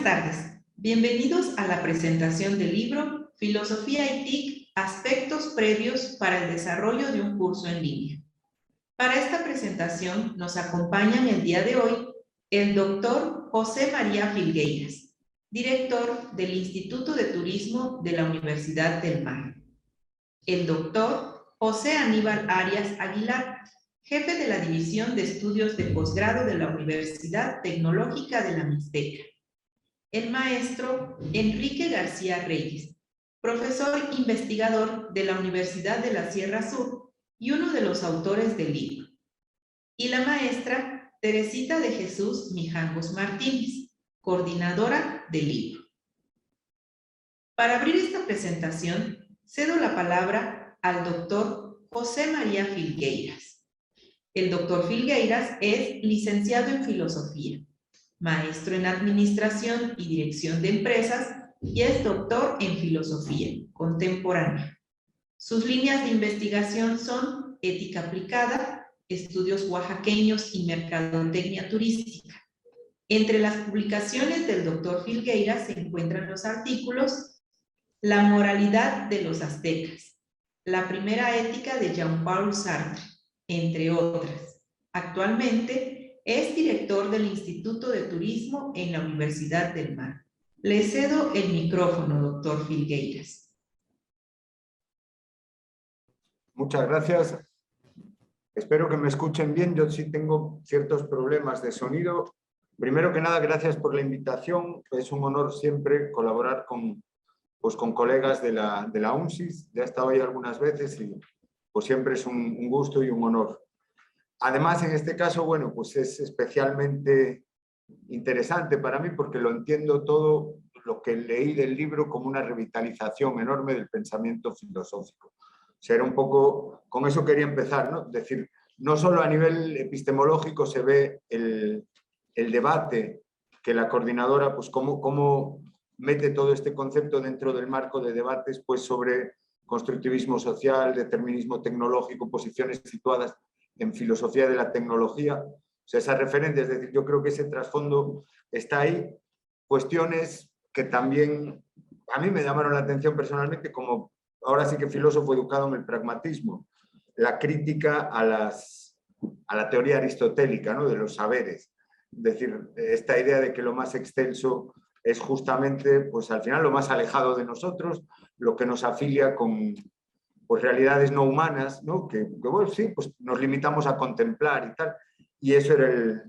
tardes. Bienvenidos a la presentación del libro Filosofía y TIC, aspectos previos para el desarrollo de un curso en línea. Para esta presentación nos acompañan el día de hoy el doctor José María Filgueiras, director del Instituto de Turismo de la Universidad del Mar. El doctor José Aníbal Arias Aguilar, jefe de la División de Estudios de Posgrado de la Universidad Tecnológica de la Mixteca. El maestro Enrique García Reyes, profesor investigador de la Universidad de la Sierra Sur y uno de los autores del libro. Y la maestra Teresita de Jesús Mijangos Martínez, coordinadora del libro. Para abrir esta presentación, cedo la palabra al doctor José María Filgueiras. El doctor Filgueiras es licenciado en Filosofía, maestro en Administración y Dirección de Empresas y es doctor en Filosofía Contemporánea. Sus líneas de investigación son Ética Aplicada, Estudios Oaxaqueños y Mercadotecnia Turística. Entre las publicaciones del doctor Filgueiras se encuentran los artículos La moralidad de los aztecas, La primera ética de Jean-Paul Sartre, entre otras. Actualmente es director del Instituto de Turismo en la Universidad del Mar. Le cedo el micrófono, doctor Filgueiras. Muchas gracias. Espero que me escuchen bien. Yo sí tengo ciertos problemas de sonido. Primero que nada, gracias por la invitación. Es un honor siempre colaborar con colegas de la UNSIS. Ya he estado ahí algunas veces y pues siempre es un gusto y un honor. Además, en este caso, bueno, pues es especialmente interesante para mí porque lo entiendo todo lo que leí del libro como una revitalización enorme del pensamiento filosófico. O sea, era un poco, con eso quería empezar, ¿no? Es decir, no solo a nivel epistemológico se ve el debate que la coordinadora, pues cómo mete todo este concepto dentro del marco de debates pues sobre constructivismo social, determinismo tecnológico, posiciones situadas en filosofía de la tecnología, o sea, esa referencia, es decir, yo creo que ese trasfondo está ahí, cuestiones que también a mí me llamaron la atención personalmente como ahora sí que filósofo educado en el pragmatismo, la crítica a la teoría aristotélica, ¿no? De los saberes, es decir, esta idea de que lo más excelso es justamente, pues al final lo más alejado de nosotros, lo que nos afilia con pues realidades no humanas, ¿no? Que bueno, sí, pues nos limitamos a contemplar y tal. Y eso era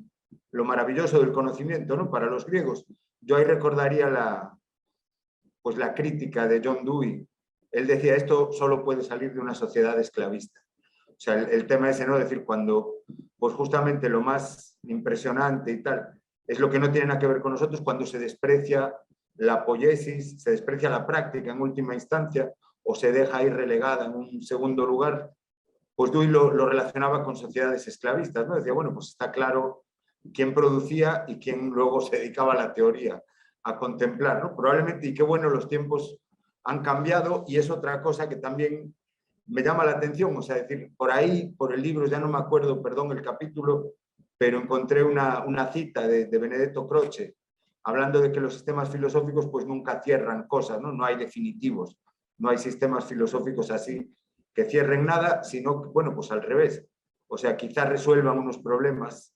lo maravilloso del conocimiento, ¿no? Para los griegos. Yo ahí recordaría la crítica de John Dewey. Él decía, esto solo puede salir de una sociedad esclavista. O sea, el tema ese, ¿no? Es decir, cuando, pues justamente lo más impresionante y tal, es lo que no tiene nada que ver con nosotros, cuando se desprecia la poiesis, se desprecia la práctica en última instancia, o se deja ahí relegada en un segundo lugar, pues Dewey lo relacionaba con sociedades esclavistas, ¿no? Decía, bueno, pues está claro quién producía y quién luego se dedicaba a la teoría, a contemplar, ¿no? Probablemente, y qué bueno, los tiempos han cambiado y es otra cosa que también me llama la atención, o sea, decir, por ahí, por el libro, ya no me acuerdo, perdón, el capítulo, pero encontré una cita de Benedetto Croce, hablando de que los sistemas filosóficos pues nunca cierran cosas, ¿no? No hay definitivos. No hay sistemas filosóficos así que cierren nada, sino que, bueno, pues al revés. O sea, quizás resuelvan unos problemas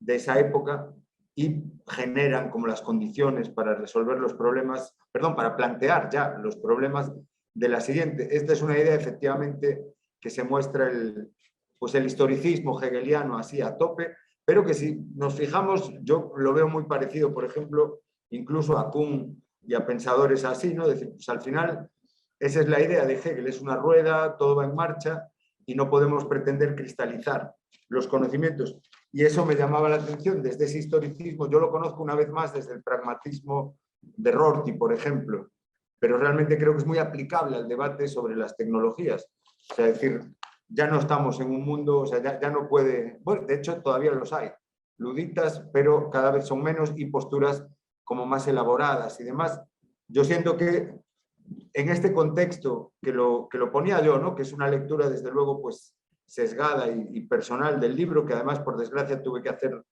de esa época y generan como las condiciones para resolver los problemas, perdón, para plantear ya los problemas de la siguiente. Esta es una idea efectivamente que se muestra el historicismo hegeliano así a tope, pero que si nos fijamos, yo lo veo muy parecido, por ejemplo, incluso a Kuhn y a pensadores así, ¿no? Es decir, pues al final esa es la idea de Hegel, es una rueda, todo va en marcha y no podemos pretender cristalizar los conocimientos. Y eso me llamaba la atención desde ese historicismo. Yo lo conozco una vez más desde el pragmatismo de Rorty, por ejemplo, pero realmente creo que es muy aplicable al debate sobre las tecnologías. O sea, es decir, ya no estamos en un mundo, o sea, ya no puede, bueno, de hecho todavía los hay, luditas, pero cada vez son menos y posturas como más elaboradas y demás. Yo siento que en este contexto que lo ponía yo, ¿no? Que es una lectura desde luego pues sesgada y personal del libro, que además por desgracia tuve que hacer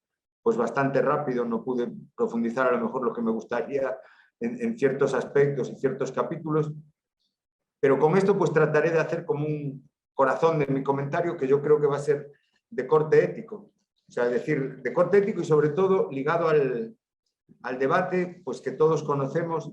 pues bastante rápido, no pude profundizar a lo mejor lo que me gustaría en ciertos aspectos y ciertos capítulos, pero con esto pues trataré de hacer como un corazón de mi comentario que yo creo que va a ser de corte ético, o sea, es decir, de corte ético y sobre todo ligado al debate pues que todos conocemos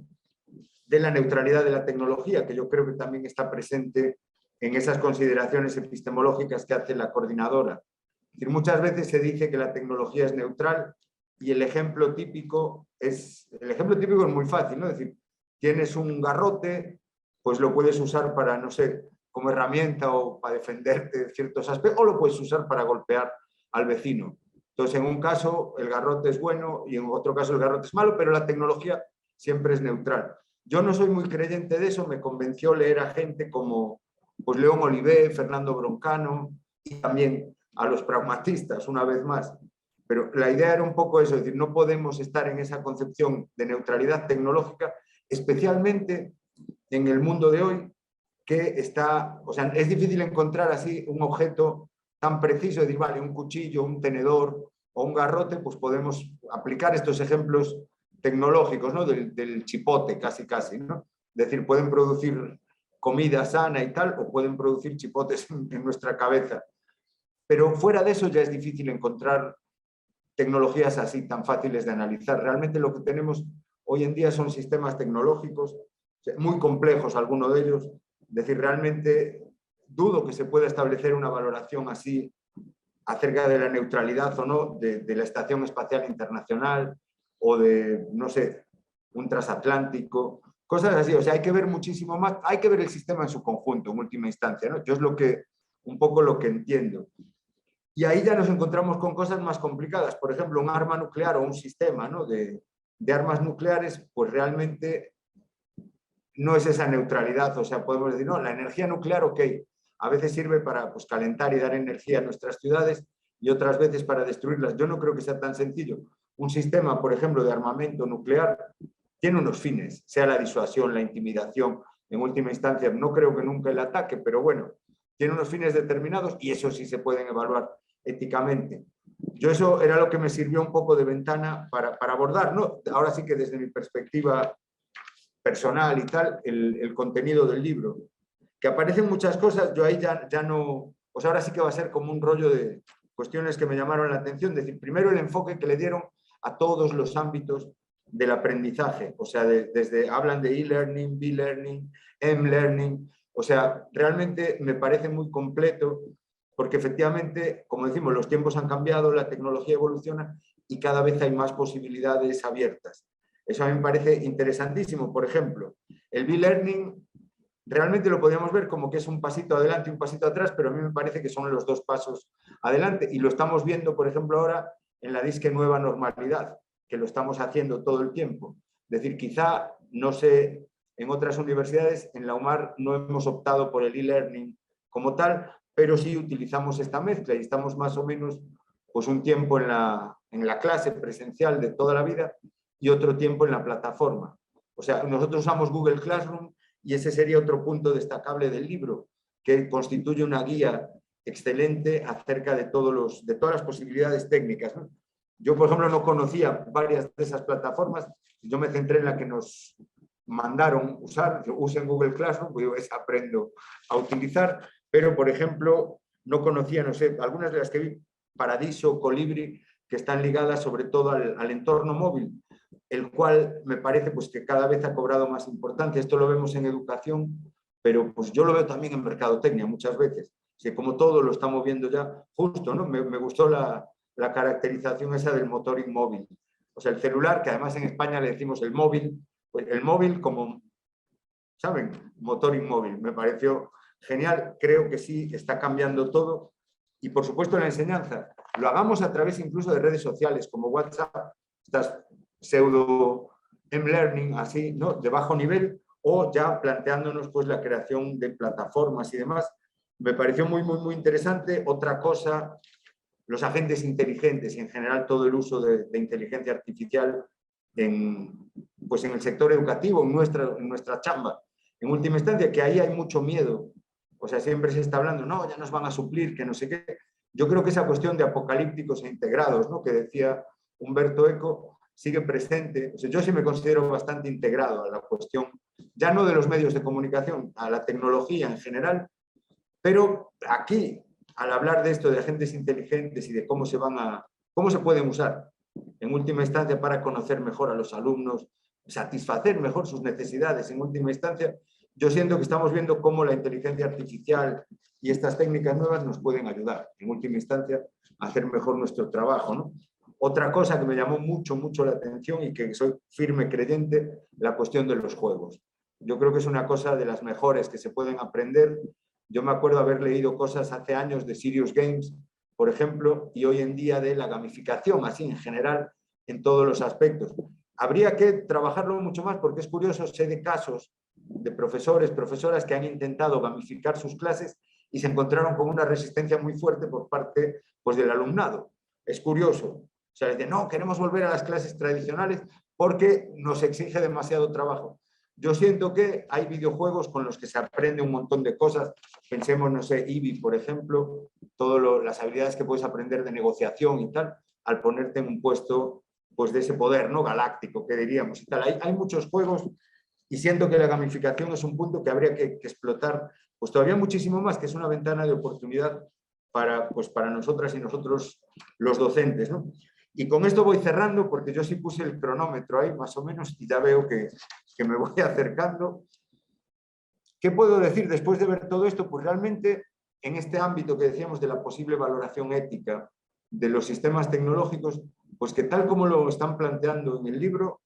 de la neutralidad de la tecnología, que yo creo que también está presente en esas consideraciones epistemológicas que hace la coordinadora. Es decir, muchas veces se dice que la tecnología es neutral y el ejemplo típico es muy fácil, ¿no? Es decir, tienes un garrote, pues lo puedes usar para, no sé, como herramienta o para defenderte de ciertos aspectos, o lo puedes usar para golpear al vecino. Entonces, en un caso el garrote es bueno y en otro caso el garrote es malo, pero la tecnología siempre es neutral. Yo no soy muy creyente de eso, me convenció leer a gente como pues, León Olivé, Fernando Broncano y también a los pragmatistas, una vez más. Pero la idea era un poco eso, es decir, no podemos estar en esa concepción de neutralidad tecnológica, especialmente en el mundo de hoy, que está, o sea, es difícil encontrar así un objeto tan preciso, de decir, vale, un cuchillo, un tenedor o un garrote, pues podemos aplicar estos ejemplos tecnológicos, ¿no? Del chipote, casi, ¿no? Es decir, pueden producir comida sana y tal, o pueden producir chipotes en nuestra cabeza. Pero fuera de eso ya es difícil encontrar tecnologías así tan fáciles de analizar. Realmente lo que tenemos hoy en día son sistemas tecnológicos muy complejos, algunos de ellos. Es decir, realmente dudo que se pueda establecer una valoración así acerca de la neutralidad o no de la Estación Espacial Internacional o de, no sé, un transatlántico, cosas así. O sea, hay que ver muchísimo más, hay que ver el sistema en su conjunto, en última instancia, ¿no? Yo es un poco lo que entiendo. Y ahí ya nos encontramos con cosas más complicadas. Por ejemplo, un arma nuclear o un sistema, ¿no? de armas nucleares, pues realmente no es esa neutralidad. O sea, podemos decir, no, la energía nuclear, ok, a veces sirve para pues, calentar y dar energía a nuestras ciudades y otras veces para destruirlas. Yo no creo que sea tan sencillo. Un sistema, por ejemplo, de armamento nuclear tiene unos fines, sea la disuasión, la intimidación, en última instancia, no creo que nunca el ataque, pero bueno, tiene unos fines determinados y eso sí se pueden evaluar éticamente. Yo eso era lo que me sirvió un poco de ventana para abordar, ¿no? Ahora sí que desde mi perspectiva personal y tal, el contenido del libro. Que aparecen muchas cosas, yo ahí ya no, pues ahora sí que va a ser como un rollo de cuestiones que me llamaron la atención, es decir, primero el enfoque que le dieron a todos los ámbitos del aprendizaje, o sea, hablan de e-learning, b-learning, m-learning, o sea, realmente me parece muy completo porque efectivamente, como decimos, los tiempos han cambiado, la tecnología evoluciona y cada vez hay más posibilidades abiertas. Eso a mí me parece interesantísimo. Por ejemplo, el b-learning realmente lo podríamos ver como que es un pasito adelante y un pasito atrás, pero a mí me parece que son los dos pasos adelante y lo estamos viendo, por ejemplo, ahora en la disque nueva normalidad, que lo estamos haciendo todo el tiempo. Es decir, quizá, no sé, en otras universidades, en la UMAR no hemos optado por el e-learning como tal, pero sí utilizamos esta mezcla y estamos más o menos pues un tiempo en la clase presencial de toda la vida y otro tiempo en la plataforma. O sea, nosotros usamos Google Classroom y ese sería otro punto destacable del libro, que constituye una guía excelente acerca de todas las posibilidades técnicas, ¿no? Yo, por ejemplo, no conocía varias de esas plataformas. Yo me centré en la que nos mandaron usar. Yo uso en Google Classroom, pues aprendo a utilizar, pero, por ejemplo, no conocía, no sé, algunas de las que vi, Paradiso, Colibri, que están ligadas sobre todo al entorno móvil, el cual me parece pues, que cada vez ha cobrado más importancia. Esto lo vemos en educación, pero pues, yo lo veo también en mercadotecnia muchas veces. Que como todo lo estamos viendo ya justo, ¿no? Me gustó la caracterización esa del motor inmóvil. O sea, el celular, que además en España le decimos el móvil, pues el móvil como, ¿saben? Motor inmóvil. Me pareció genial. Creo que sí, está cambiando todo. Y por supuesto en la enseñanza. Lo hagamos a través incluso de redes sociales como WhatsApp, estas pseudo m-learning así, ¿no? De bajo nivel, o ya planteándonos pues la creación de plataformas y demás. Me pareció muy interesante. Otra cosa, los agentes inteligentes y en general todo el uso de inteligencia artificial pues en el sector educativo, en nuestra chamba. En última instancia, que ahí hay mucho miedo. O sea, siempre se está hablando, no, ya nos van a suplir, que no sé qué. Yo creo que esa cuestión de apocalípticos e integrados, ¿no? Que decía Humberto Eco, sigue presente. O sea, yo sí me considero bastante integrado a la cuestión, ya no de los medios de comunicación, a la tecnología en general, pero aquí, al hablar de esto, de agentes inteligentes y de cómo se pueden usar en última instancia para conocer mejor a los alumnos, satisfacer mejor sus necesidades en última instancia, yo siento que estamos viendo cómo la inteligencia artificial y estas técnicas nuevas nos pueden ayudar, en última instancia, a hacer mejor nuestro trabajo, ¿no? Otra cosa que me llamó mucho la atención y que soy firme creyente, la cuestión de los juegos. Yo creo que es una cosa de las mejores que se pueden aprender. Yo me acuerdo haber leído cosas hace años de Serious Games, por ejemplo, y hoy en día de la gamificación, así en general, en todos los aspectos. Habría que trabajarlo mucho más porque es curioso, sé de casos de profesores, profesoras que han intentado gamificar sus clases y se encontraron con una resistencia muy fuerte por parte, pues, del alumnado. Es curioso. O sea, dicen, no, queremos volver a las clases tradicionales porque nos exige demasiado trabajo. Yo siento que hay videojuegos con los que se aprende un montón de cosas. Pensemos, no sé, Eevee, por ejemplo, todas las habilidades que puedes aprender de negociación y tal, al ponerte en un puesto, pues, de ese poder, ¿no? Galáctico, que diríamos y tal. Hay muchos juegos y siento que la gamificación es un punto que habría que explotar, pues todavía muchísimo más, que es una ventana de oportunidad para, pues, para nosotras y nosotros los docentes, ¿no? Y con esto voy cerrando porque yo sí puse el cronómetro ahí más o menos y ya veo que me voy acercando. ¿Qué puedo decir después de ver todo esto? Pues realmente en este ámbito que decíamos de la posible valoración ética de los sistemas tecnológicos, pues que tal como lo están planteando en el libro,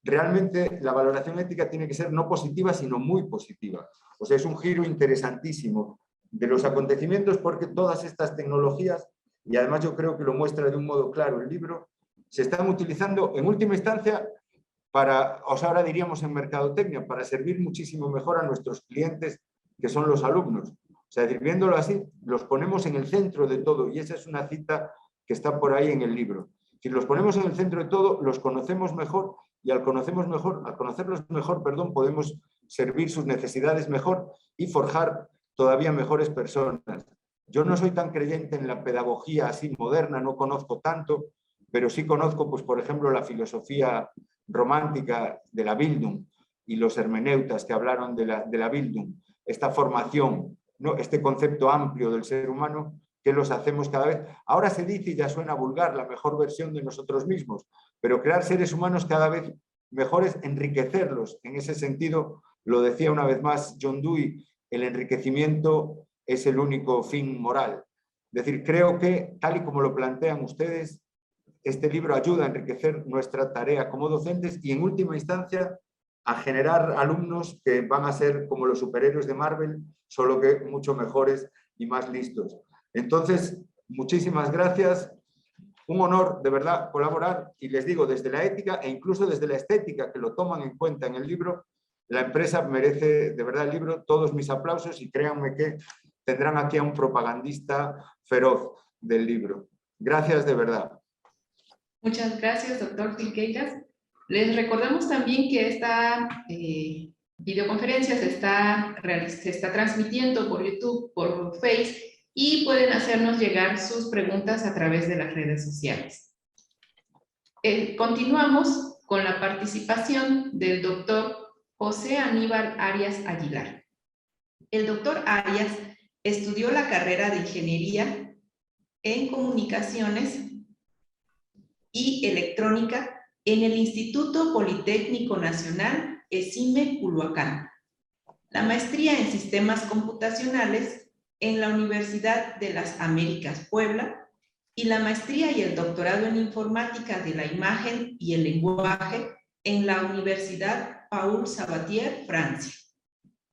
realmente la valoración ética tiene que ser no positiva, sino muy positiva. O sea, es un giro interesantísimo de los acontecimientos porque todas estas tecnologías, y además yo creo que lo muestra de un modo claro el libro, se están utilizando en última instancia para, o sea, ahora diríamos en mercadotecnia, para servir muchísimo mejor a nuestros clientes, que son los alumnos. O sea, viéndolo así, los ponemos en el centro de todo, y esa es una cita que está por ahí en el libro. Si los ponemos en el centro de todo, los conocemos mejor, y al conocerlos mejor, perdón, podemos servir sus necesidades mejor y forjar todavía mejores personas. Yo no soy tan creyente en la pedagogía así moderna, no conozco tanto, pero sí conozco, pues, por ejemplo, la filosofía romántica de la Bildung y los hermeneutas que hablaron de la Bildung, esta formación, ¿no? Este concepto amplio del ser humano que los hacemos cada vez. Ahora se dice, y ya suena vulgar, la mejor versión de nosotros mismos, pero crear seres humanos cada vez mejores, enriquecerlos. En ese sentido, lo decía una vez más John Dewey, el enriquecimiento es el único fin moral. Es decir, creo que, tal y como lo plantean ustedes, este libro ayuda a enriquecer nuestra tarea como docentes y, en última instancia, a generar alumnos que van a ser como los superhéroes de Marvel, solo que mucho mejores y más listos. Entonces, muchísimas gracias. Un honor, de verdad, colaborar, y les digo, desde la ética e incluso desde la estética, que lo toman en cuenta en el libro, la empresa merece, de verdad, el libro, todos mis aplausos, y créanme que tendrán aquí a un propagandista feroz del libro. Gracias de verdad. Muchas gracias, doctor Filgueiras. Les recordamos también que esta videoconferencia se está transmitiendo por YouTube, por Facebook, y pueden hacernos llegar sus preguntas a través de las redes sociales. Continuamos con la participación del doctor José Aníbal Arias Aguilar. El doctor Arias estudió la carrera de Ingeniería en Comunicaciones y Electrónica en el Instituto Politécnico Nacional ESIME Culhuacán, la maestría en Sistemas Computacionales en la Universidad de las Américas Puebla y la maestría y el doctorado en Informática de la Imagen y el Lenguaje en la Universidad Paul Sabatier, Francia.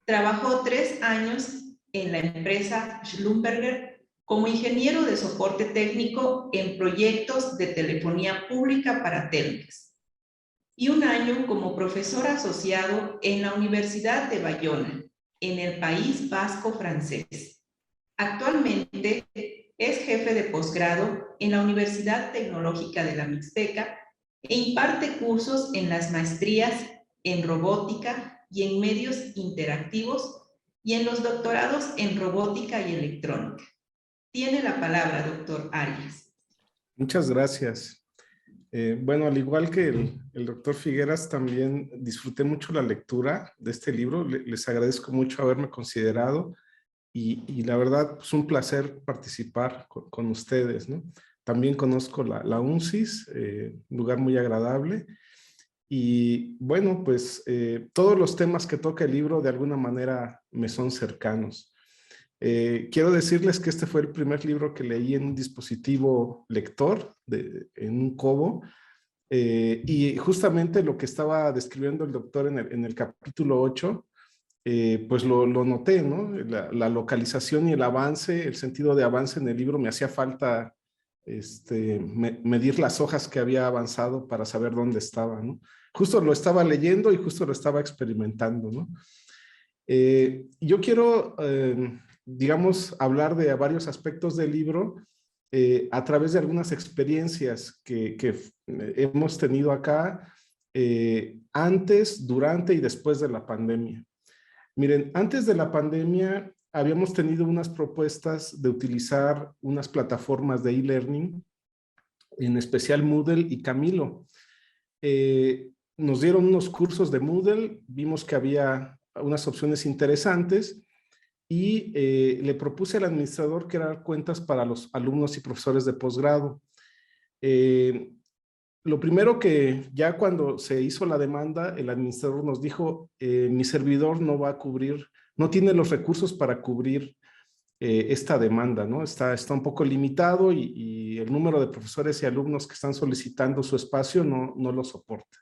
Trabajó 3 años en la empresa Schlumberger como ingeniero de soporte técnico en proyectos de telefonía pública para Telmex, y 1 año como profesor asociado en la Universidad de Bayona, en el País Vasco francés. Actualmente es jefe de posgrado en la Universidad Tecnológica de la Mixteca e imparte cursos en las maestrías en robótica y en medios interactivos y en los doctorados en robótica y electrónica. Tiene la palabra, doctor Arias. Muchas gracias. Bueno, al igual que el doctor Figueras, también disfruté mucho la lectura de este libro. Les agradezco mucho haberme considerado y la verdad, pues un placer participar con ustedes, ¿no? También conozco la UNCIS, un lugar muy agradable. Y bueno, pues todos los temas que toca el libro de alguna manera me son cercanos. Quiero decirles que este fue el primer libro que leí en un dispositivo lector, en un Kobo, y justamente lo que estaba describiendo el doctor en el capítulo 8, pues lo noté, ¿no? La localización y el avance, el sentido de avance en el libro, me hacía falta medir las hojas que había avanzado para saber dónde estaba, ¿no? Justo lo estaba leyendo y justo lo estaba experimentando, ¿no? Yo quiero, digamos, hablar de varios aspectos del libro a través de algunas experiencias que hemos tenido acá antes, durante y después de la pandemia. Miren, antes de la pandemia habíamos tenido unas propuestas de utilizar unas plataformas de e-learning, en especial Moodle y Camilo. Nos dieron unos cursos de Moodle, vimos que había unas opciones interesantes y le propuse al administrador crear cuentas para los alumnos y profesores de posgrado. Lo primero que ya cuando se hizo la demanda, el administrador nos dijo, mi servidor no va a cubrir, no tiene los recursos para cubrir esta demanda, ¿no? Está un poco limitado y el número de profesores y alumnos que están solicitando su espacio no lo soporta.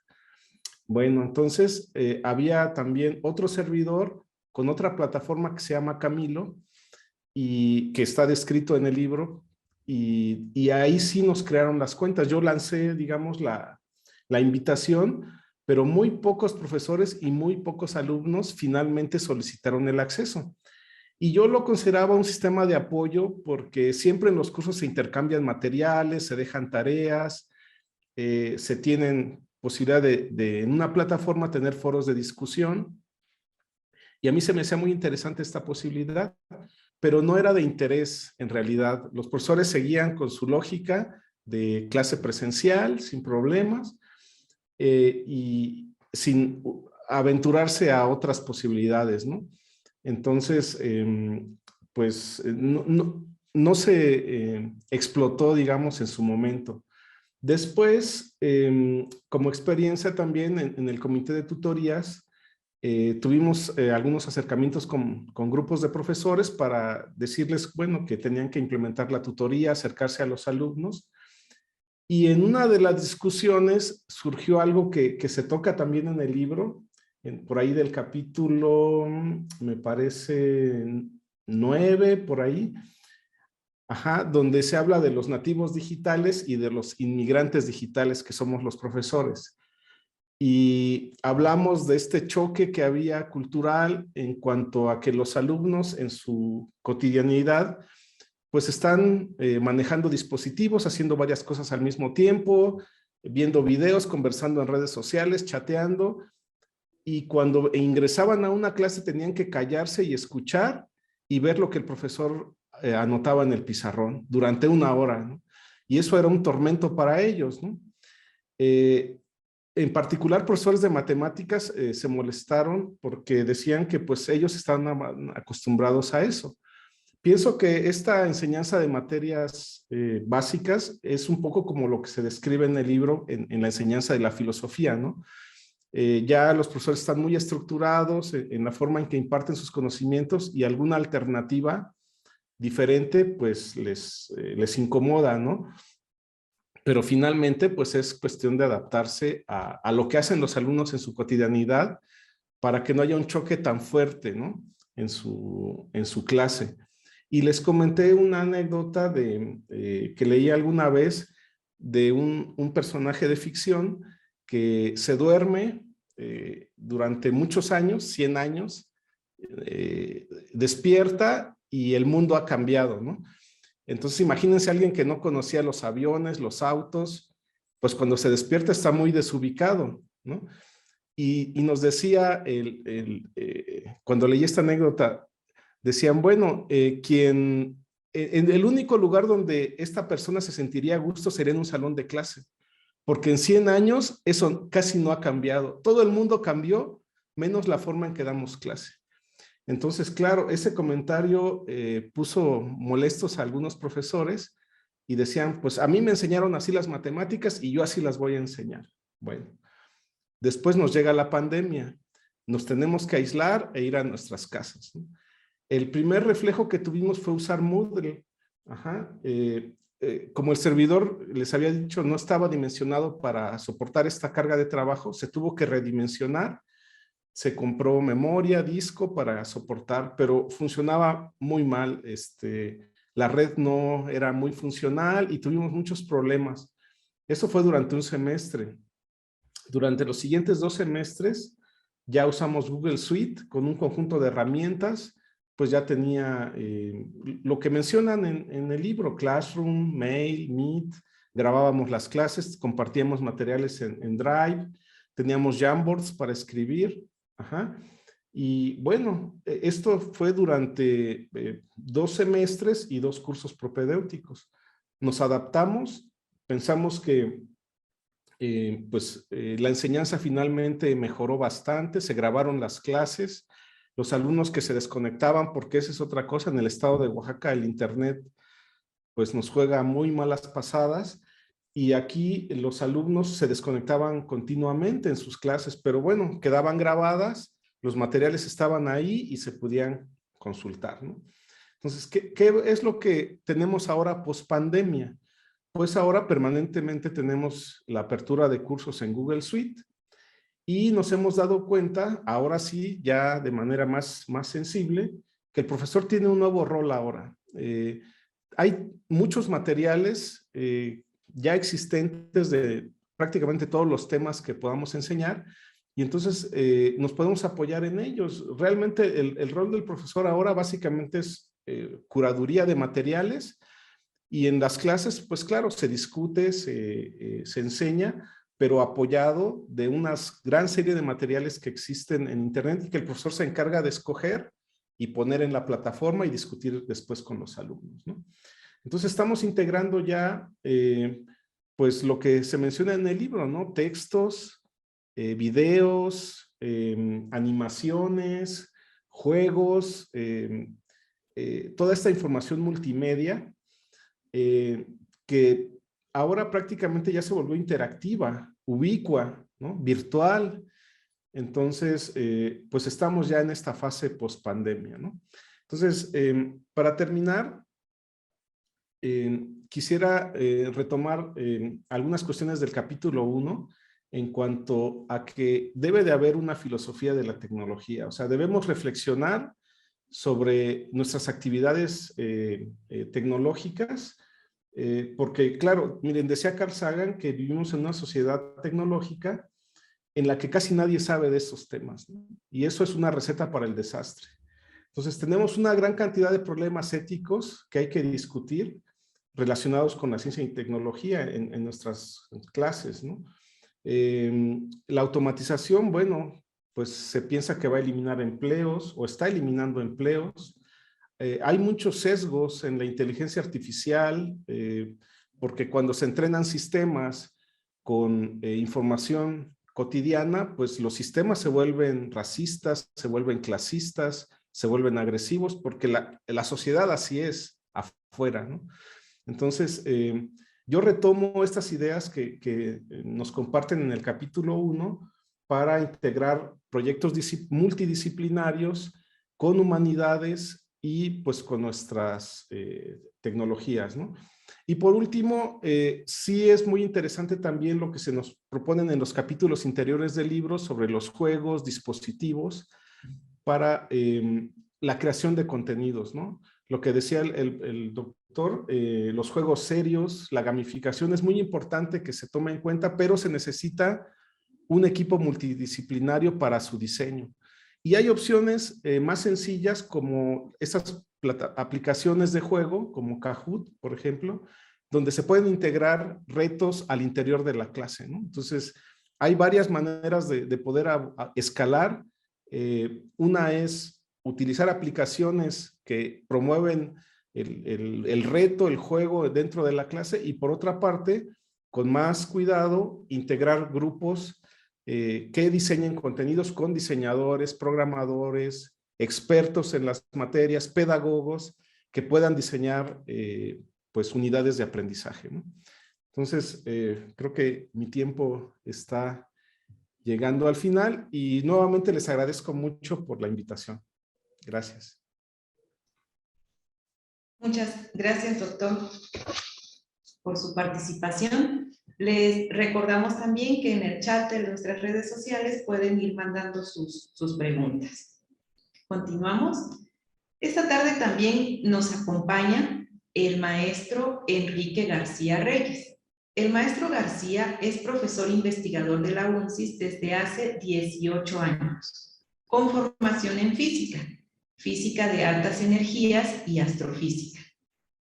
Bueno, entonces había también otro servidor con otra plataforma que se llama Camilo y que está descrito en el libro y ahí sí nos crearon las cuentas. Yo lancé, digamos, la invitación, pero muy pocos profesores y muy pocos alumnos finalmente solicitaron el acceso. Y yo lo consideraba un sistema de apoyo porque siempre en los cursos se intercambian materiales, se dejan tareas, se tienen posibilidad de en una plataforma tener foros de discusión. Y a mí se me hacía muy interesante esta posibilidad, pero no era de interés en realidad. Los profesores seguían con su lógica de clase presencial, sin problemas, y sin aventurarse a otras posibilidades, ¿no? Entonces, pues no se explotó, digamos, en su momento. Después, como experiencia también en el comité de tutorías, tuvimos algunos acercamientos con grupos de profesores para decirles, bueno, que tenían que implementar la tutoría, acercarse a los alumnos. Y en una de las discusiones surgió algo que se toca también en el libro, por ahí del capítulo, me parece 9, por ahí, ajá, donde se habla de los nativos digitales y de los inmigrantes digitales que somos los profesores. Y hablamos de este choque que había cultural en cuanto a que los alumnos en su cotidianidad pues están manejando dispositivos, haciendo varias cosas al mismo tiempo, viendo videos, conversando en redes sociales, chateando, y cuando ingresaban a una clase tenían que callarse y escuchar y ver lo que el profesor anotaba en el pizarrón durante una hora, ¿no? Y eso era un tormento para ellos, ¿no? En particular, profesores de matemáticas se molestaron porque decían que pues ellos están acostumbrados a eso. Pienso que esta enseñanza de materias básicas es un poco como lo que se describe en el libro en la enseñanza de la filosofía, ¿no? Ya los profesores están muy estructurados en la forma en que imparten sus conocimientos y alguna alternativa diferente pues les incomoda, ¿no? Pero finalmente pues es cuestión de adaptarse a lo que hacen los alumnos en su cotidianidad para que no haya un choque tan fuerte, ¿no? En su clase. Y les comenté una anécdota que leí alguna vez de un personaje de ficción que se duerme durante muchos años, 100 años, despierta y el mundo ha cambiado, ¿no? Entonces imagínense a alguien que no conocía los aviones, los autos, pues cuando se despierta está muy desubicado, ¿no? Y nos decía, cuando leí esta anécdota, decían, bueno, en el único lugar donde esta persona se sentiría a gusto sería en un salón de clase, porque en 100 años eso casi no ha cambiado. Todo el mundo cambió, menos la forma en que damos clase. Entonces, claro, ese comentario puso molestos a algunos profesores y decían, pues a mí me enseñaron así las matemáticas y yo así las voy a enseñar. Bueno, después nos llega la pandemia, nos tenemos que aislar e ir a nuestras casas, ¿no? El primer reflejo que tuvimos fue usar Moodle. Ajá. Como el servidor, les había dicho, no estaba dimensionado para soportar esta carga de trabajo, se tuvo que redimensionar, se compró memoria, disco para soportar, pero funcionaba muy mal. La red no era muy funcional y tuvimos muchos problemas. Eso fue durante un semestre. Durante los siguientes 2 semestres ya usamos Google Suite con un conjunto de herramientas, pues ya tenía lo que mencionan en el libro, Classroom, Mail, Meet, grabábamos las clases, compartíamos materiales en Drive, teníamos Jamboards para escribir. Ajá. Y bueno, esto fue durante 2 semestres y 2 cursos propedéuticos. Nos adaptamos, pensamos que la enseñanza finalmente mejoró bastante, se grabaron las clases, los alumnos que se desconectaban, porque esa es otra cosa, en el estado de Oaxaca el internet pues nos juega muy malas pasadas y aquí los alumnos se desconectaban continuamente en sus clases, pero bueno, quedaban grabadas, los materiales estaban ahí y se podían consultar, ¿no? Entonces, ¿qué es lo que tenemos ahora post pandemia? Pues ahora permanentemente tenemos la apertura de cursos en Google Suite y nos hemos dado cuenta, ahora sí, ya de manera más sensible, que el profesor tiene un nuevo rol ahora. Hay muchos materiales ya existentes de prácticamente todos los temas que podamos enseñar y entonces nos podemos apoyar en ellos. Realmente el rol del profesor ahora básicamente es curaduría de materiales. Y en las clases, pues claro, se discute, se enseña, pero apoyado de una gran serie de materiales que existen en Internet y que el profesor se encarga de escoger y poner en la plataforma y discutir después con los alumnos, ¿no? Entonces estamos integrando ya, pues lo que se menciona en el libro, ¿no? Textos, videos, animaciones, juegos, toda esta información multimedia que ahora prácticamente ya se volvió interactiva, ubicua, ¿no? Virtual. Entonces, pues estamos ya en esta fase post-pandemia, ¿no? Entonces, para terminar, quisiera retomar algunas cuestiones del capítulo 1 en cuanto a que debe de haber una filosofía de la tecnología. O sea, debemos reflexionar sobre nuestras actividades tecnológicas, porque claro, miren, decía Carl Sagan que vivimos en una sociedad tecnológica en la que casi nadie sabe de esos temas, ¿no? Y eso es una receta para el desastre. Entonces tenemos una gran cantidad de problemas éticos que hay que discutir relacionados con la ciencia y tecnología en nuestras clases, ¿no? La automatización, bueno, pues se piensa que va a eliminar empleos o está eliminando empleos. Hay muchos sesgos en la inteligencia artificial, porque cuando se entrenan sistemas con información cotidiana, pues los sistemas se vuelven racistas, se vuelven clasistas, se vuelven agresivos, porque la sociedad así es afuera, ¿no? Entonces, yo retomo estas ideas que nos comparten en el capítulo 1 para integrar proyectos multidisciplinarios con humanidades y pues con nuestras tecnologías, ¿no? Y por último, sí es muy interesante también lo que se nos proponen en los capítulos interiores del libro sobre los juegos, dispositivos para la creación de contenidos, ¿no? Lo que decía el doctor, los juegos serios, la gamificación es muy importante que se tome en cuenta, pero se necesita un equipo multidisciplinario para su diseño. Y hay opciones más sencillas como esas aplicaciones de juego, como Kahoot, por ejemplo, donde se pueden integrar retos al interior de la clase, ¿no? Entonces, hay varias maneras de poder escalar. Una es utilizar aplicaciones que promueven el reto, el juego dentro de la clase, y por otra parte, con más cuidado, integrar grupos que diseñen contenidos con diseñadores, programadores, expertos en las materias, pedagogos, que puedan diseñar pues unidades de aprendizaje, ¿no? Entonces, creo que mi tiempo está llegando al final y nuevamente les agradezco mucho por la invitación. Gracias. Muchas gracias, doctor, por su participación. Les recordamos también que en el chat de nuestras redes sociales pueden ir mandando sus preguntas. Continuamos. Esta tarde también nos acompaña el maestro Enrique García Reyes. El maestro García es profesor investigador de la UNCIS desde hace 18 años, con formación en física, física de altas energías y astrofísica.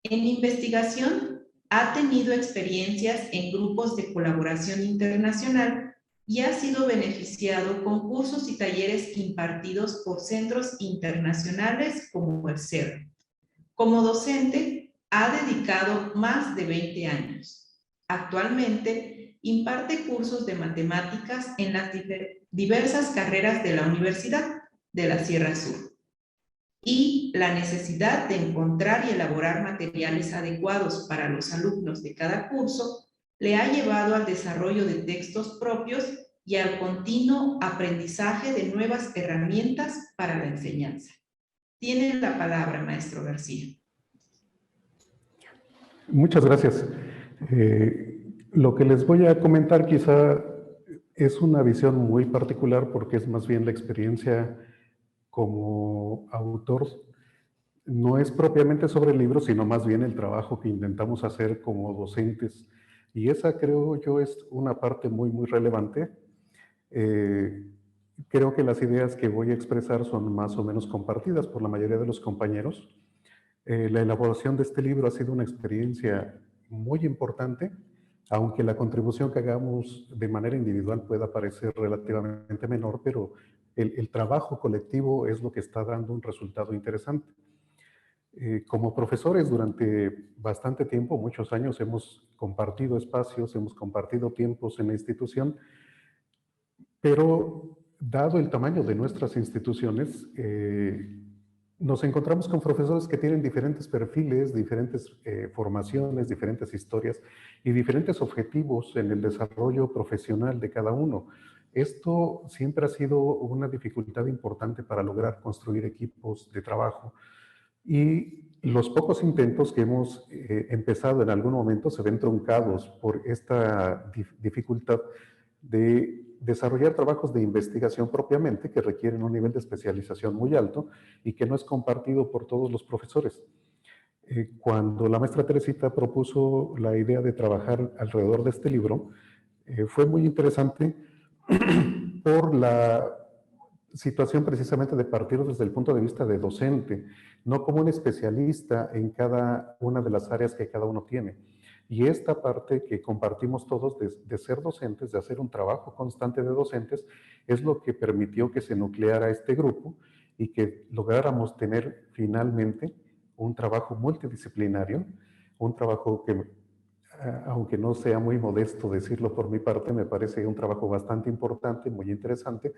En investigación ha tenido experiencias en grupos de colaboración internacional y ha sido beneficiado con cursos y talleres impartidos por centros internacionales como el CERN. Como docente, ha dedicado más de 20 años. Actualmente, imparte cursos de matemáticas en las diversas carreras de la Universidad de la Sierra Sur. Y la necesidad de encontrar y elaborar materiales adecuados para los alumnos de cada curso le ha llevado al desarrollo de textos propios y al continuo aprendizaje de nuevas herramientas para la enseñanza. Tiene la palabra, maestro García. Muchas gracias. Lo que les voy a comentar quizá es una visión muy particular porque es más bien la experiencia como autor. No es propiamente sobre el libro, sino más bien el trabajo que intentamos hacer como docentes. Y esa, creo yo, es una parte muy, muy relevante. Creo que las ideas que voy a expresar son más o menos compartidas por la mayoría de los compañeros. La elaboración de este libro ha sido una experiencia muy importante, aunque la contribución que hagamos de manera individual pueda parecer relativamente menor, pero el trabajo colectivo es lo que está dando un resultado interesante. Como profesores durante bastante tiempo, muchos años, hemos compartido espacios, hemos compartido tiempos en la institución, pero dado el tamaño de nuestras instituciones, nos encontramos con profesores que tienen diferentes perfiles, diferentes formaciones, diferentes historias y diferentes objetivos en el desarrollo profesional de cada uno. Esto siempre ha sido una dificultad importante para lograr construir equipos de trabajo. Y los pocos intentos que hemos empezado en algún momento se ven truncados por esta dificultad de desarrollar trabajos de investigación propiamente que requieren un nivel de especialización muy alto y que no es compartido por todos los profesores. Cuando la maestra Teresita propuso la idea de trabajar alrededor de este libro, fue muy interesante por la situación precisamente de partir desde el punto de vista de docente, no como un especialista en cada una de las áreas que cada uno tiene. Y esta parte que compartimos todos de ser docentes, de hacer un trabajo constante de docentes, es lo que permitió que se nucleara este grupo y que lográramos tener finalmente un trabajo multidisciplinario, un trabajo que, aunque no sea muy modesto decirlo por mi parte, me parece un trabajo bastante importante, muy interesante,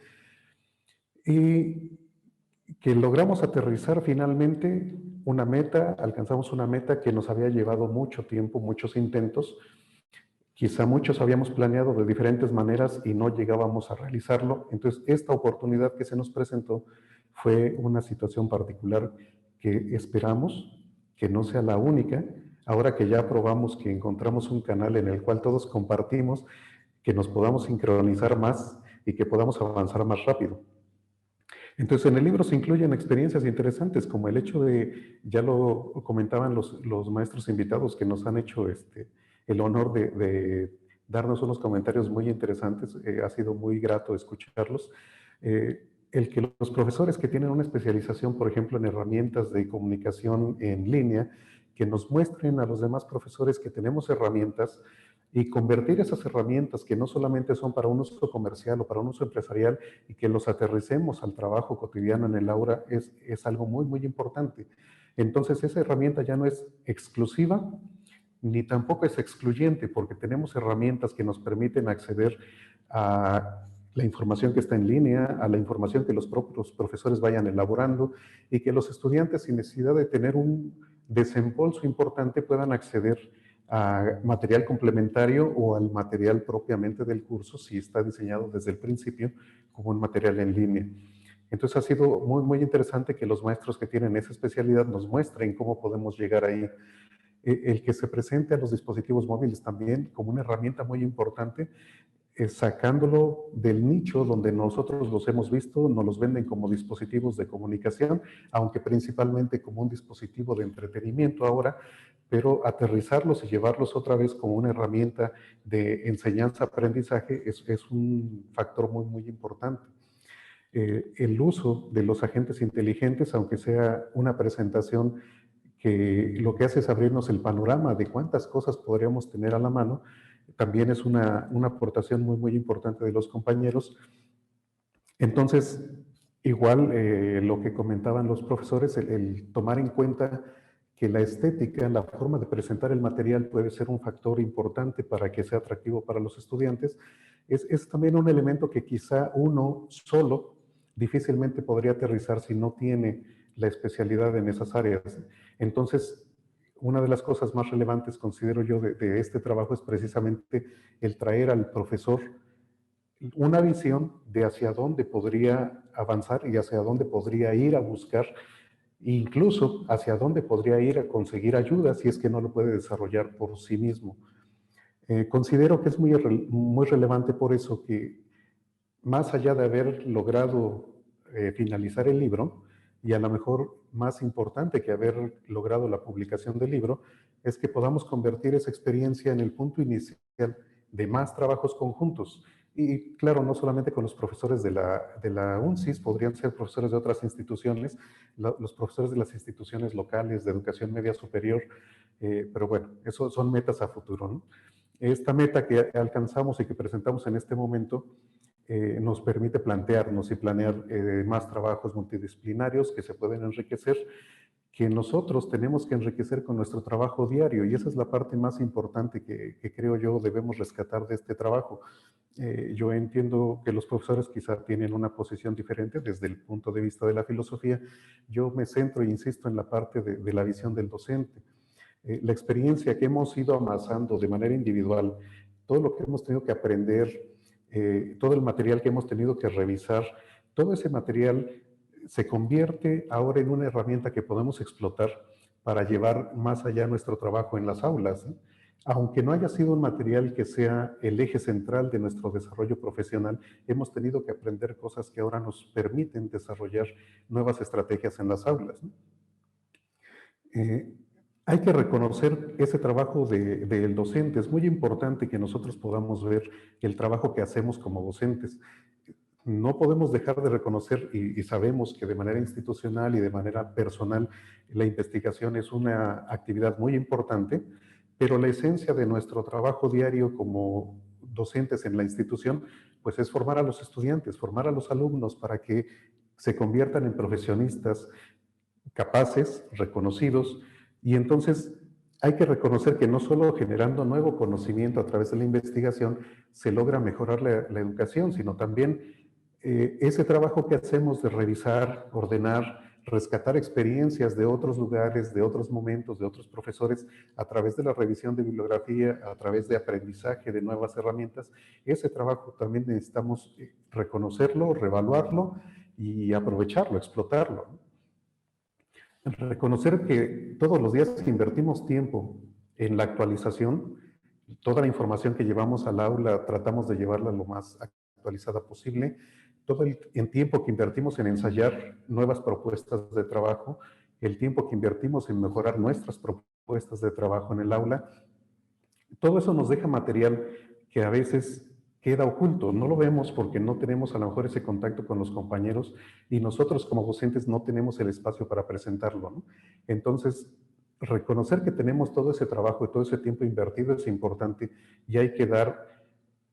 y que logramos aterrizar finalmente una meta, alcanzamos una meta que nos había llevado mucho tiempo, muchos intentos. Quizá muchos habíamos planeado de diferentes maneras y no llegábamos a realizarlo. Entonces, esta oportunidad que se nos presentó fue una situación particular que esperamos que no sea la única. Ahora que ya probamos que encontramos un canal en el cual todos compartimos, que nos podamos sincronizar más y que podamos avanzar más rápido. Entonces, en el libro se incluyen experiencias interesantes, como el hecho de, ya lo comentaban los maestros invitados que nos han hecho el honor de darnos unos comentarios muy interesantes, ha sido muy grato escucharlos. El que los profesores que tienen una especialización, por ejemplo, en herramientas de comunicación en línea, que nos muestren a los demás profesores que tenemos herramientas y convertir esas herramientas que no solamente son para un uso comercial o para un uso empresarial y que los aterricemos al trabajo cotidiano en el aula es algo muy, muy importante. Entonces, esa herramienta ya no es exclusiva ni tampoco es excluyente, porque tenemos herramientas que nos permiten acceder a la información que está en línea, a la información que los propios profesores vayan elaborando y que los estudiantes, sin necesidad de tener un desembolso importante, puedan acceder a material complementario o al material propiamente del curso, si está diseñado desde el principio como un material en línea. Entonces ha sido muy, muy interesante que los maestros que tienen esa especialidad nos muestren cómo podemos llegar ahí. El que se presente a los dispositivos móviles también como una herramienta muy importante, sacándolo del nicho donde nosotros los hemos visto, nos los venden como dispositivos de comunicación, aunque principalmente como un dispositivo de entretenimiento ahora, pero aterrizarlos y llevarlos otra vez como una herramienta de enseñanza-aprendizaje es un factor muy, muy importante. El uso de los agentes inteligentes, aunque sea una presentación que lo que hace es abrirnos el panorama de cuántas cosas podríamos tener a la mano, también es una aportación muy, muy importante de los compañeros. Entonces, igual lo que comentaban los profesores, el tomar en cuenta que la estética, la forma de presentar el material puede ser un factor importante para que sea atractivo para los estudiantes, es también un elemento que quizá uno solo difícilmente podría aterrizar si no tiene la especialidad en esas áreas. Entonces, una de las cosas más relevantes, considero yo, de este trabajo es precisamente el traer al profesor una visión de hacia dónde podría avanzar y hacia dónde podría ir a buscar, incluso hacia dónde podría ir a conseguir ayuda si es que no lo puede desarrollar por sí mismo. Considero que es muy, muy relevante por eso que, más allá de haber logrado finalizar el libro, y a lo mejor más importante que haber logrado la publicación del libro, es que podamos convertir esa experiencia en el punto inicial de más trabajos conjuntos. Y claro, no solamente con los profesores de la UNCIS, podrían ser profesores de otras instituciones, los profesores de las instituciones locales de educación media superior, pero bueno, eso son metas a futuro, ¿no? Esta meta que alcanzamos y que presentamos en este momento nos permite plantearnos y planear más trabajos multidisciplinarios que se pueden enriquecer, que nosotros tenemos que enriquecer con nuestro trabajo diario, y esa es la parte más importante que creo yo debemos rescatar de este trabajo. Yo entiendo que los profesores quizá tienen una posición diferente desde el punto de vista de la filosofía. Yo me centro e insisto en la parte de la visión del docente. La experiencia que hemos ido amasando de manera individual, todo lo que hemos tenido que aprender, todo el material que hemos tenido que revisar, todo ese material se convierte ahora en una herramienta que podemos explotar para llevar más allá nuestro trabajo en las aulas, ¿eh? Aunque no haya sido un material que sea el eje central de nuestro desarrollo profesional, hemos tenido que aprender cosas que ahora nos permiten desarrollar nuevas estrategias en las aulas, ¿no? Hay que reconocer ese trabajo del docente. Es muy importante que nosotros podamos ver el trabajo que hacemos como docentes. No podemos dejar de reconocer, y sabemos que de manera institucional y de manera personal la investigación es una actividad muy importante, pero la esencia de nuestro trabajo diario como docentes en la institución, pues es formar a los estudiantes, formar a los alumnos para que se conviertan en profesionistas capaces, reconocidos, y entonces hay que reconocer que no solo generando nuevo conocimiento a través de la investigación se logra mejorar la educación, sino también ese trabajo que hacemos de revisar, ordenar, rescatar experiencias de otros lugares, de otros momentos, de otros profesores, a través de la revisión de bibliografía, a través de aprendizaje de nuevas herramientas, ese trabajo también necesitamos reconocerlo, reevaluarlo y aprovecharlo, explotarlo, ¿no? Reconocer que todos los días invertimos tiempo en la actualización, toda la información que llevamos al aula tratamos de llevarla lo más actualizada posible, todo el tiempo que invertimos en ensayar nuevas propuestas de trabajo, el tiempo que invertimos en mejorar nuestras propuestas de trabajo en el aula, todo eso nos deja material que a veces queda oculto, no lo vemos porque no tenemos a lo mejor ese contacto con los compañeros y nosotros como docentes no tenemos el espacio para presentarlo, ¿no? Entonces, reconocer que tenemos todo ese trabajo y todo ese tiempo invertido es importante y hay que dar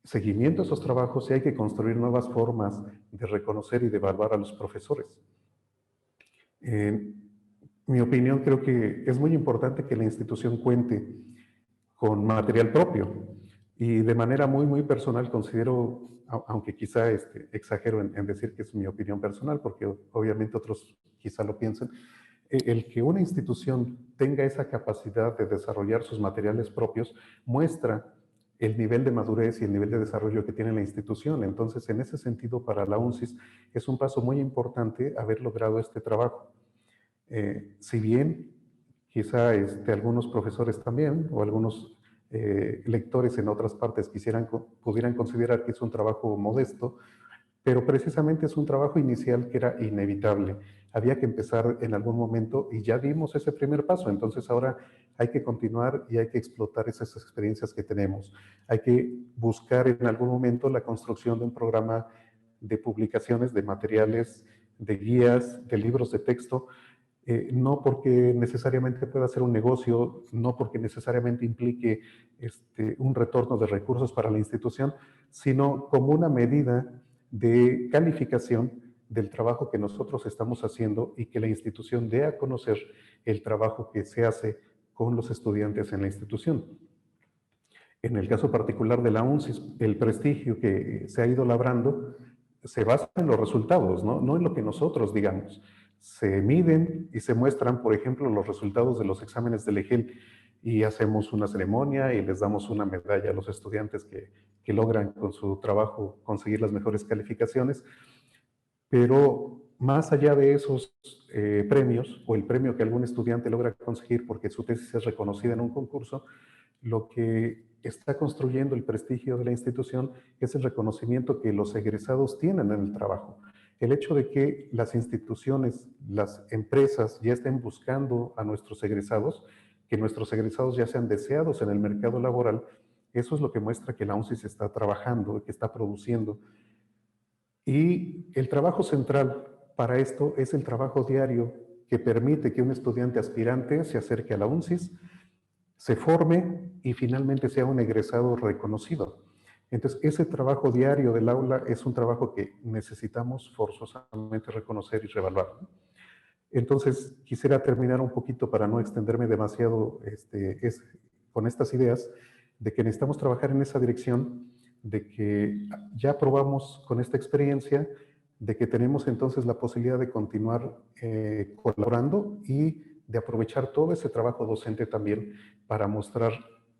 seguimiento a esos trabajos y hay que construir nuevas formas de reconocer y de evaluar a los profesores. En mi opinión, creo que es muy importante que la institución cuente con material propio. Y de manera muy, muy personal considero, aunque quizá exagero en decir que es mi opinión personal, porque obviamente otros quizá lo piensen, el que una institución tenga esa capacidad de desarrollar sus materiales propios muestra el nivel de madurez y el nivel de desarrollo que tiene la institución. Entonces, en ese sentido, para la UNCIS es un paso muy importante haber logrado este trabajo. Si bien quizá algunos profesores también o algunos lectores en otras partes pudieran considerar que es un trabajo modesto, pero precisamente es un trabajo inicial que era inevitable. Había que empezar en algún momento y ya dimos ese primer paso. Entonces ahora hay que continuar y hay que explotar esas experiencias que tenemos. Hay que buscar en algún momento la construcción de un programa de publicaciones, de materiales, de guías, de libros de texto, no porque necesariamente pueda ser un negocio, no porque necesariamente implique un retorno de recursos para la institución, sino como una medida de calificación del trabajo que nosotros estamos haciendo y que la institución dé a conocer el trabajo que se hace con los estudiantes en la institución. En el caso particular de la UNCIS, el prestigio que se ha ido labrando se basa en los resultados, no en lo que nosotros digamos. Se miden y se muestran, por ejemplo, los resultados de los exámenes del EGEL y hacemos una ceremonia y les damos una medalla a los estudiantes que logran con su trabajo conseguir las mejores calificaciones. Pero más allá de esos premios o el premio que algún estudiante logra conseguir porque su tesis es reconocida en un concurso, lo que está construyendo el prestigio de la institución es el reconocimiento que los egresados tienen en el trabajo. El hecho de que las instituciones, las empresas ya estén buscando a nuestros egresados, que nuestros egresados ya sean deseados en el mercado laboral, eso es lo que muestra que la UNCIS está trabajando, que está produciendo. Y el trabajo central para esto es el trabajo diario que permite que un estudiante aspirante se acerque a la UNCIS, se forme y finalmente sea un egresado reconocido. Entonces, ese trabajo diario del aula es un trabajo que necesitamos forzosamente reconocer y reevaluar. Entonces, quisiera terminar un poquito para no extenderme demasiado con estas ideas de que necesitamos trabajar en esa dirección, de que ya probamos con esta experiencia, de que tenemos entonces la posibilidad de continuar colaborando y de aprovechar todo ese trabajo docente también para mostrar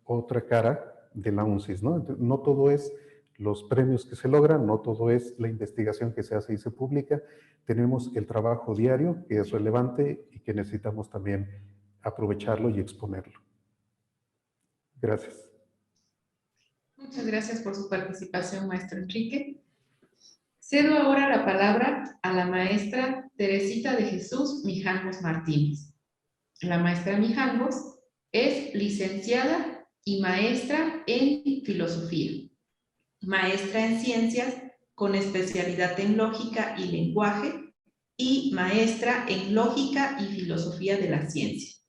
otra cara de la UNCIS, ¿no? Entonces, no todo es los premios que se logran, no todo es la investigación que se hace y se publica. Tenemos el trabajo diario que es relevante y que necesitamos también aprovecharlo y exponerlo. Gracias. Muchas gracias por su participación, maestro Enrique. Cedo ahora la palabra a la maestra Teresita de Jesús Mijangos Martínez. La maestra Mijangos es licenciada y maestra en filosofía, maestra en ciencias con especialidad en lógica y lenguaje y maestra en lógica y filosofía de la ciencia.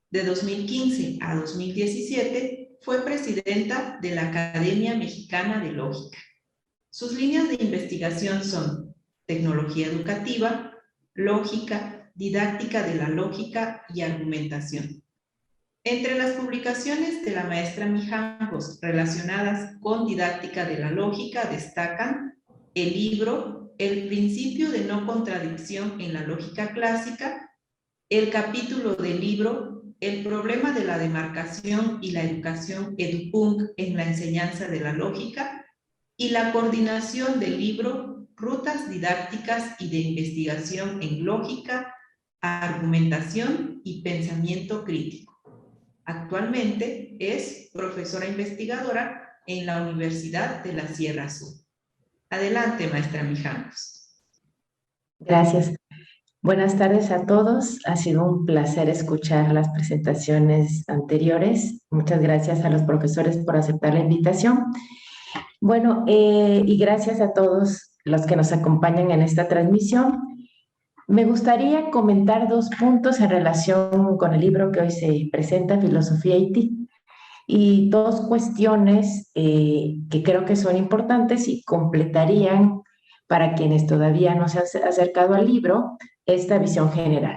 De 2015 a 2017 fue presidenta de la Academia Mexicana de Lógica. Sus líneas de investigación son tecnología educativa, lógica, didáctica de la lógica y argumentación. Entre las publicaciones de la maestra Mijangos relacionadas con didáctica de la lógica destacan el libro El principio de no contradicción en la lógica clásica, el capítulo del libro El problema de la demarcación y la educación EduPunk en la enseñanza de la lógica y la coordinación del libro Rutas didácticas y de investigación en lógica, argumentación y pensamiento crítico. Actualmente es profesora investigadora en la Universidad de la Sierra Sur. Adelante, maestra Mijangos. Gracias. Buenas tardes a todos. Ha sido un placer escuchar las presentaciones anteriores. Muchas gracias a los profesores por aceptar la invitación. Bueno, y gracias a todos los que nos acompañan en esta transmisión. Me gustaría comentar dos puntos en relación con el libro que hoy se presenta, Filosofía y TIC, y dos cuestiones que creo que son importantes y completarían, para quienes todavía no se han acercado al libro, esta visión general.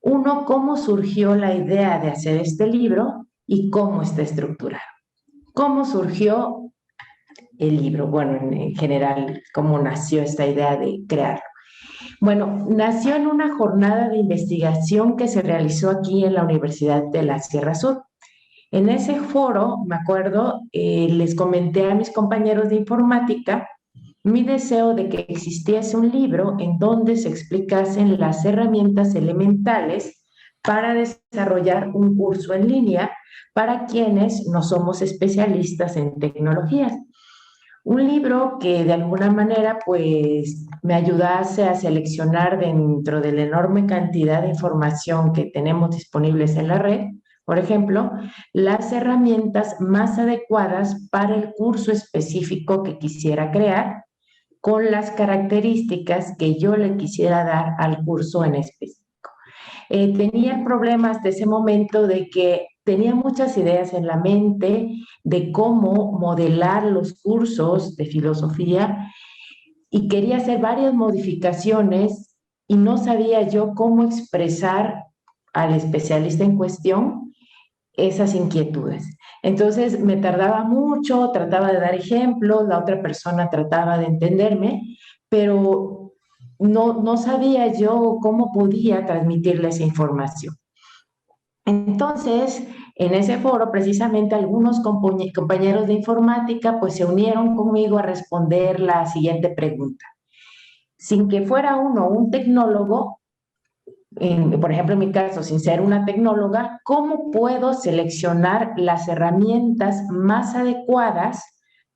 Uno, cómo surgió la idea de hacer este libro y cómo está estructurado. ¿Cómo surgió el libro? Bueno, en general, ¿cómo nació esta idea de crearlo? Bueno, nació en una jornada de investigación que se realizó aquí en la Universidad de la Sierra Sur. En ese foro, me acuerdo, les comenté a mis compañeros de informática mi deseo de que existiese un libro en donde se explicasen las herramientas elementales para desarrollar un curso en línea para quienes no somos especialistas en tecnologías. Un libro que de alguna manera pues me ayudase a seleccionar dentro de la enorme cantidad de información que tenemos disponibles en la red, por ejemplo, las herramientas más adecuadas para el curso específico que quisiera crear con las características que yo le quisiera dar al curso en específico. Tenía problemas de ese momento de que tenía muchas ideas en la mente de cómo modelar los cursos de filosofía y quería hacer varias modificaciones y no sabía yo cómo expresar al especialista en cuestión esas inquietudes. Entonces me tardaba mucho, trataba de dar ejemplos, la otra persona trataba de entenderme, pero no sabía yo cómo podía transmitirle esa información. Entonces, en ese foro, precisamente algunos compañeros de informática pues se unieron conmigo a responder la siguiente pregunta. Sin que fuera uno un tecnólogo, por ejemplo, en mi caso, sin ser una tecnóloga, ¿cómo puedo seleccionar las herramientas más adecuadas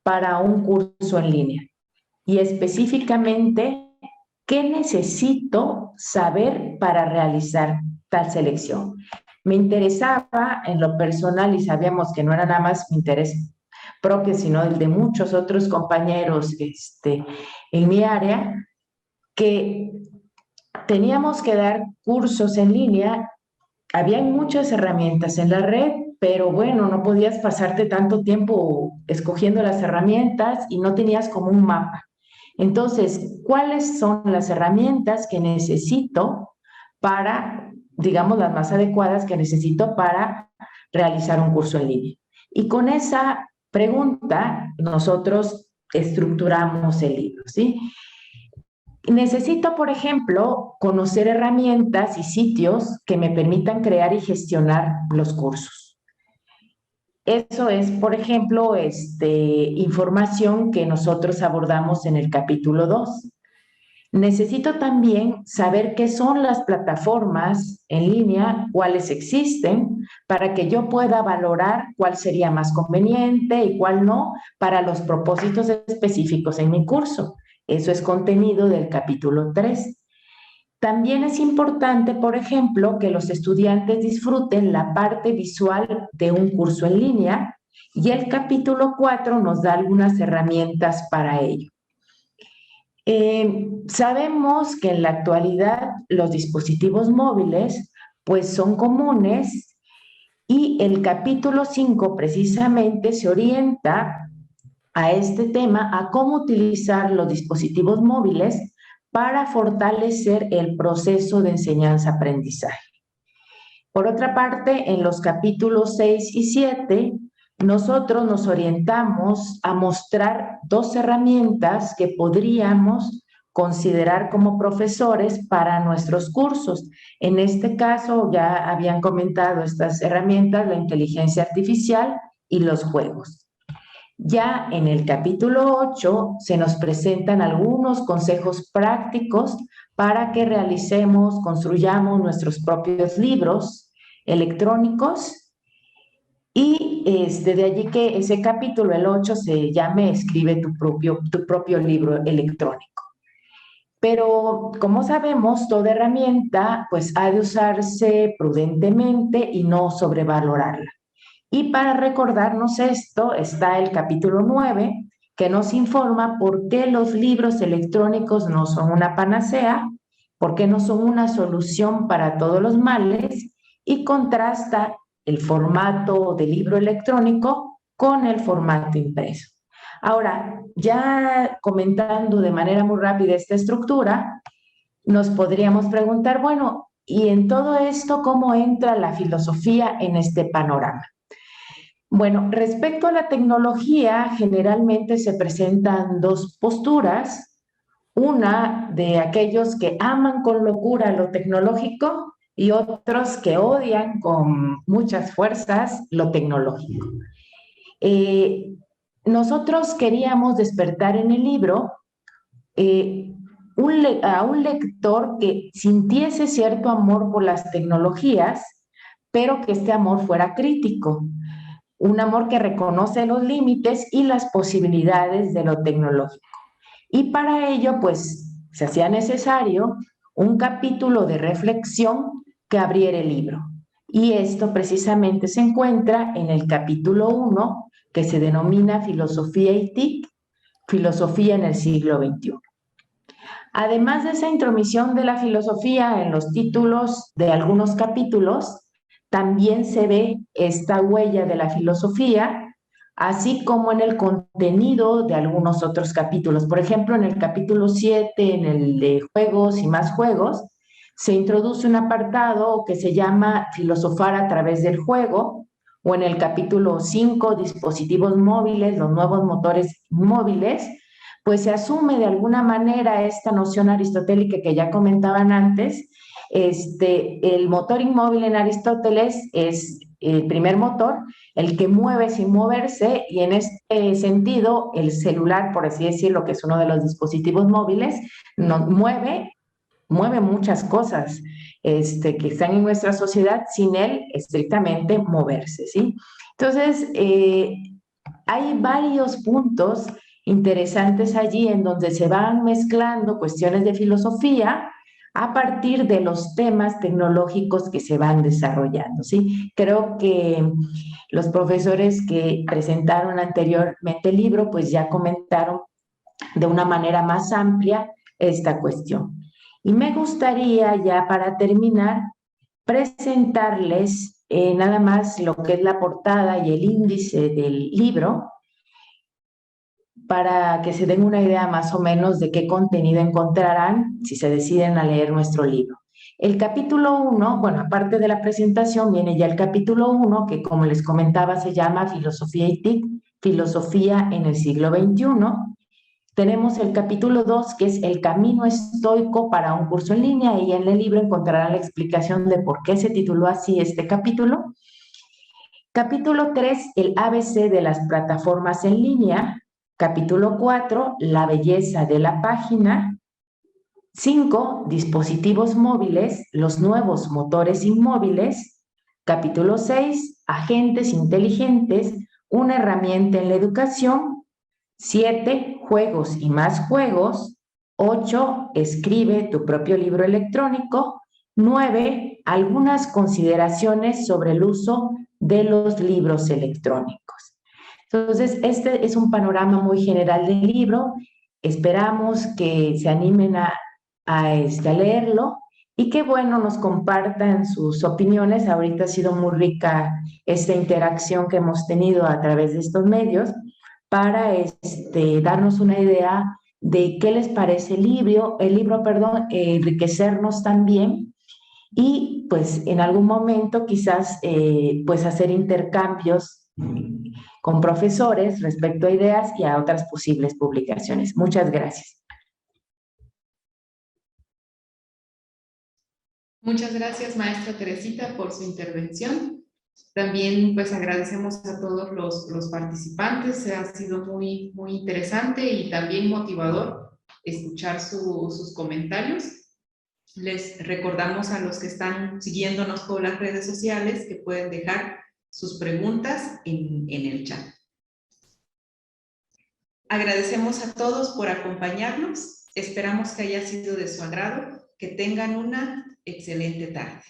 para un curso en línea? Y específicamente, ¿qué necesito saber para realizar tal selección? Me interesaba en lo personal y sabíamos que no era nada más mi interés propio, sino el de muchos otros compañeros en mi área, que teníamos que dar cursos en línea. Habían muchas herramientas en la red, pero bueno, no podías pasarte tanto tiempo escogiendo las herramientas y no tenías como un mapa. Entonces, ¿cuáles son las herramientas que necesito para, digamos, las más adecuadas que necesito para realizar un curso en línea? Y con esa pregunta nosotros estructuramos el libro, ¿sí? Necesito, por ejemplo, conocer herramientas y sitios que me permitan crear y gestionar los cursos. Eso es, por ejemplo, información que nosotros abordamos en el capítulo 2. Necesito también saber qué son las plataformas en línea, cuáles existen, para que yo pueda valorar cuál sería más conveniente y cuál no para los propósitos específicos en mi curso. Eso es contenido del capítulo 3. También es importante, por ejemplo, que los estudiantes disfruten la parte visual de un curso en línea y el capítulo 4 nos da algunas herramientas para ello. Sabemos que en la actualidad los dispositivos móviles pues son comunes y el capítulo 5 precisamente se orienta a este tema, a cómo utilizar los dispositivos móviles para fortalecer el proceso de enseñanza-aprendizaje. Por otra parte, en los capítulos 6 y 7, nosotros nos orientamos a mostrar dos herramientas que podríamos considerar como profesores para nuestros cursos. En este caso, ya habían comentado estas herramientas, la inteligencia artificial y los juegos. Ya en el capítulo 8 se nos presentan algunos consejos prácticos para que realicemos, construyamos nuestros propios libros electrónicos y de allí que ese capítulo, el 8, se llame Escribe tu propio libro electrónico. Pero como sabemos, toda herramienta pues ha de usarse prudentemente y no sobrevalorarla. Y para recordarnos esto está el capítulo 9, que nos informa por qué los libros electrónicos no son una panacea, por qué no son una solución para todos los males, y contrasta el formato de libro electrónico con el formato impreso. Ahora, ya comentando de manera muy rápida esta estructura, nos podríamos preguntar, bueno, ¿y en todo esto cómo entra la filosofía en este panorama? Bueno, respecto a la tecnología, generalmente se presentan dos posturas. Una de aquellos que aman con locura lo tecnológico y otros que odian con muchas fuerzas lo tecnológico. Nosotros queríamos despertar en el libro a un lector que sintiese cierto amor por las tecnologías, pero que este amor fuera crítico. Un amor que reconoce los límites y las posibilidades de lo tecnológico. Y para ello, pues, se hacía necesario un capítulo de reflexión que abriera el libro. Y esto precisamente se encuentra en el capítulo 1, que se denomina Filosofía y TIC, Filosofía en el siglo XXI. Además de esa intromisión de la filosofía en los títulos de algunos capítulos, también se ve esta huella de la filosofía, así como en el contenido de algunos otros capítulos. Por ejemplo, en el capítulo 7, en el de juegos y más juegos, se introduce un apartado que se llama Filosofar a través del juego, o en el capítulo 5, dispositivos móviles, los nuevos motores móviles, pues se asume de alguna manera esta noción aristotélica que ya comentaban antes. El motor inmóvil en Aristóteles es el primer motor, el que mueve sin moverse, y en este sentido el celular, por así decirlo, que es uno de los dispositivos móviles, mueve muchas cosas que están en nuestra sociedad sin él estrictamente moverse, ¿sí? Entonces, hay varios puntos interesantes allí en donde se van mezclando cuestiones de filosofía a partir de los temas tecnológicos que se van desarrollando, ¿sí? Creo que los profesores que presentaron anteriormente el libro, pues ya comentaron de una manera más amplia esta cuestión. Y me gustaría ya para terminar presentarles nada más lo que es la portada y el índice del libro, para que se den una idea más o menos de qué contenido encontrarán si se deciden a leer nuestro libro. El capítulo 1, bueno, aparte de la presentación, viene ya el capítulo 1, que como les comentaba se llama Filosofía y TIC, Filosofía en el siglo XXI. Tenemos el capítulo 2, que es el camino estoico para un curso en línea, y en el libro encontrarán la explicación de por qué se tituló así este capítulo. Capítulo 3, el ABC de las plataformas en línea. Capítulo 4, la belleza de la página. 5, dispositivos móviles, los nuevos motores inmóviles. Capítulo 6, agentes inteligentes, una herramienta en la educación. 7, juegos y más juegos. 8, escribe tu propio libro electrónico. 9, algunas consideraciones sobre el uso de los libros electrónicos. Entonces, este es un panorama muy general del libro. Esperamos que se animen a leerlo y que, bueno, nos compartan sus opiniones. Ahorita ha sido muy rica esta interacción que hemos tenido a través de estos medios para darnos una idea de qué les parece el libro, enriquecernos también y pues en algún momento quizás pues hacer intercambios con profesores respecto a ideas y a otras posibles publicaciones. Muchas gracias. Muchas gracias, maestra Teresita, por su intervención. También pues agradecemos a todos los participantes. Ha sido muy interesante y también motivador escuchar sus comentarios. Les recordamos a los que están siguiéndonos por las redes sociales que pueden dejar sus preguntas en el chat. Agradecemos a todos por acompañarnos. Esperamos que haya sido de su agrado. Que tengan una excelente tarde.